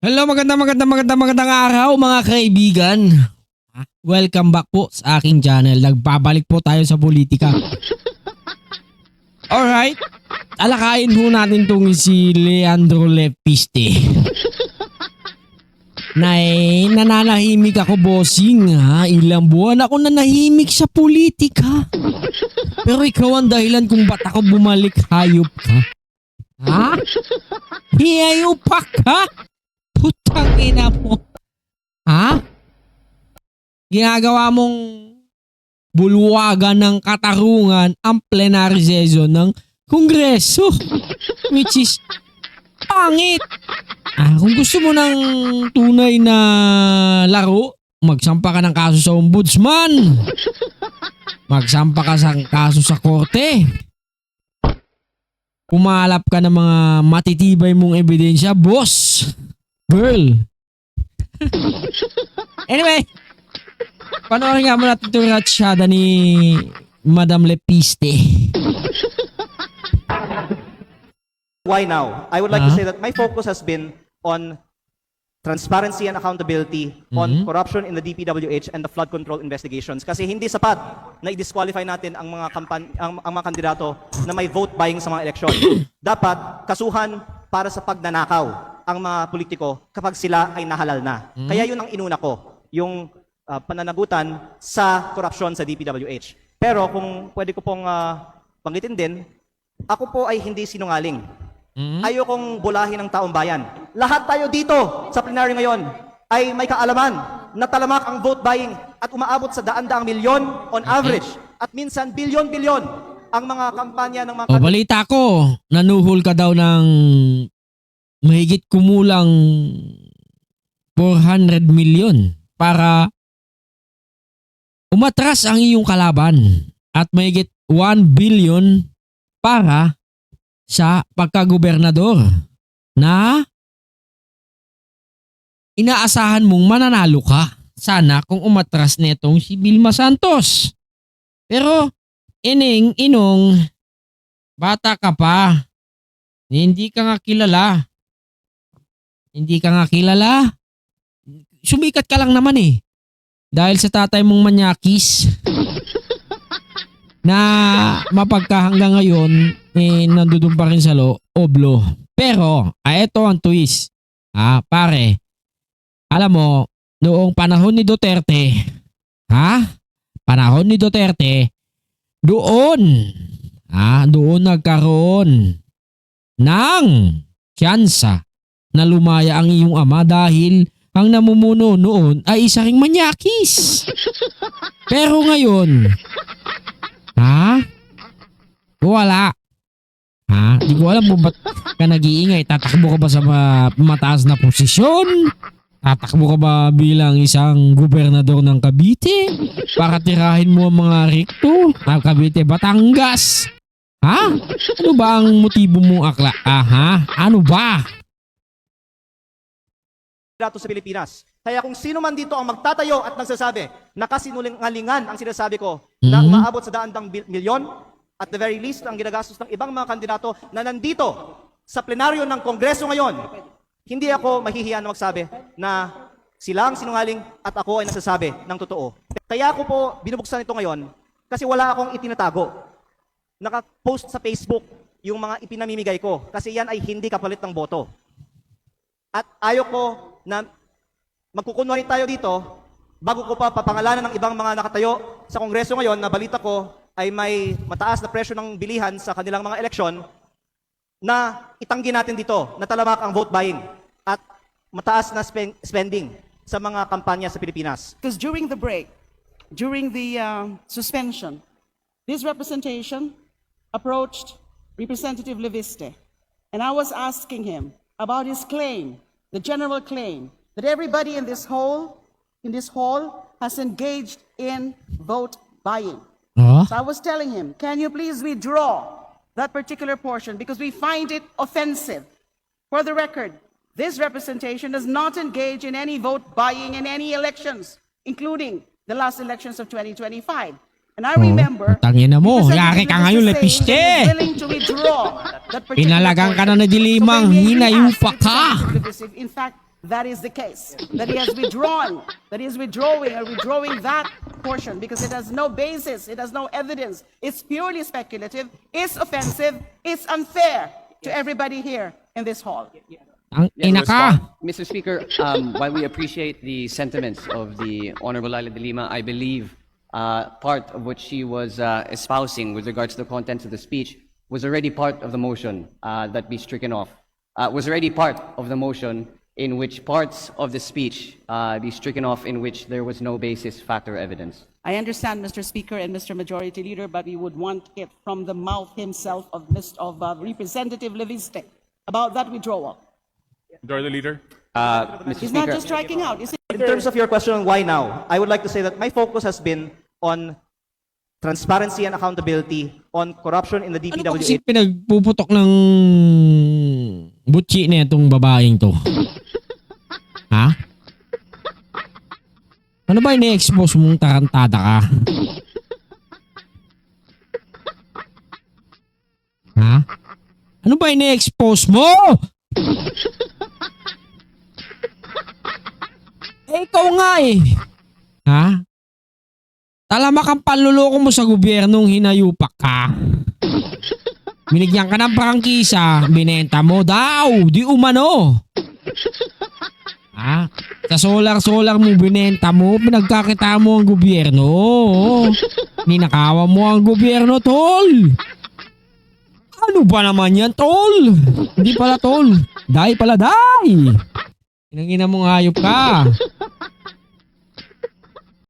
Hello, magandang araw mga kaibigan. Welcome back po sa aking channel. Nagbabalik po tayo sa politika. Alright, alakayin po natin itong si Leandro Lepiste. Nananahimik ako, bossing. Ilang buwan ako nanahimik sa politika. Pero ikaw ang dahilan kung ba't ako bumalik. Hayop ka. Hayop ka? Putang ina mo. Ginagawa mong bulwagan ng katarungan ang plenary session ng Kongreso. Which is pangit. Kung gusto mo ng tunay na laro, magsampa ka ng kaso sa ombudsman. Magsampa ka ng kaso sa korte. Pumalap ka ng mga matitibay mong ebidensya, boss. Girl. Anyway, panoorin nga mo natin itong ratsyada ni Madam Lepiste. Why now? I would like to say that my focus has been on transparency and accountability on corruption in the DPWH and the flood control investigations. Kasi hindi sapat na i-disqualify natin ang mga ang mga kandidato na may vote buying sa mga eleksyon. Dapat kasuhan para sa pagnanakaw ang mga politiko kapag sila ay nahalal na. Kaya yun ang inuna ko, yung pananagutan sa korupsyon sa DPWH. Pero kung pwede ko pong banggitin din, ako po ay hindi sinungaling. Ayokong bulahin ng taong bayan. Lahat tayo dito sa plenary ngayon ay may kaalaman na talamak ang vote buying at umaabot sa daan-daang milyon on average at minsan bilyon-bilyon ang mga kampanya ng mga Balita ko, nanuhol ka daw ng mahigit kumulang 400 million para umatras ang iyong kalaban at mahigit 1 billion para sa pagkagobernador na inaasahan mong mananalo ka. Sana kung umatras netong si Vilma Santos. Pero inong, bata ka pa. Hindi ka nga kilala. Sumikat ka lang naman eh. Dahil sa tatay mong manyakis na mapagkahanggang ngayon nandudun pa rin sa oblo. Pero, eto ang twist. Pare, alam mo, noong panahon ni Duterte, doon nagkaroon ng tsansa na lumaya ang iyong ama dahil ang namumuno noon ay isa ring manyakis. Pero ngayon, wala. Di ko alam kung ba't ka nag-iingay. Tatakbo ka ba sa mataas na posisyon? Tatakbo ka ba bilang isang gobernador ng Cavite? Para tirahin mo ang mga rekto ng Cavite, Batangas? Ano ba ang motibo mong akla? Ano ba? kandidato sa Pilipinas. Kaya kung sino man dito ang magtatayo at nagsasabi na kasinungalingan ang sinasabi ko na umaabot sa daan-daang milyon, at the very least ang ginagastos ng ibang mga kandidato na nandito sa plenaryo ng Kongreso ngayon, hindi ako mahihiya na magsabi na sila ang sinungaling at ako ay nagsasabi ng totoo. Kaya ako po binubuksan ito ngayon kasi wala akong itinatago. Naka-post sa Facebook yung mga ipinamimigay ko kasi yan ay hindi kapalit ng boto. At ayoko na magkukunwari tayo dito bago ko pa papangalanan ng ibang mga nakatayo sa Kongreso ngayon na balita ko ay may mataas na presyo ng bilihan sa kanilang mga eleksyon na itanggi natin dito na talamak ang vote buying at mataas na spending sa mga kampanya sa Pilipinas. Because during the break, during the suspension, this representation approached Representative Leviste, and I was asking him about his claim, the general claim, that everybody in this hall has engaged in vote buying. So I was telling him, can you please withdraw that particular portion because we find it offensive. For the record, this representation does not engage in any vote buying in any elections, including the last elections of 2025. And I remember, tangina mo, yari ka ngayon, Lepiste. Pinalagang ka na na dilimang, hinayupa ka. In fact, that is the case, that he has withdrawn, that he is withdrawing that portion because it has no basis, it has no evidence, it's purely speculative, it's offensive, it's unfair to everybody here in this hall. Ang Yeah, ina ka. Mr. Speaker, while we appreciate the sentiments of the Honorable Laila de Lima, I believe part of what she was espousing with regards to the contents of the speech was already part of the motion that be stricken off. Was already part of the motion in which parts of the speech be stricken off in which there was no basis, fact, or evidence. I understand, Mr. Speaker and Mr. Majority Leader, but we would want it from the mouth himself of Representative Leviste about that withdrawal. Majority Leader. Mr. He's not Speaker, just striking out. You see, In terms of your question on why now, I would like to say that my focus has been on transparency and accountability on corruption in the Ano ba kasi DPWH. pinagpuputok ng butchi na itong babaeng to? Ha? Ano ba ini-expose mong tarantada ka? Ha? Ano ba ini-expose mo? Ikaw nga eh. Ha? Talamak ang panluloko mo sa gobyernong hinayupak ka. Binigyan ka ng prangkisa, binenta mo daw, di umano. Ha? Sa solar mo binenta mo, pinagkakita mo ang gobyerno. Ninakawa mo ang gobyerno, tol. Ano ba naman yan, tol? Hindi pala, tol. Dai pala, dai. Inangina mong hayop ka.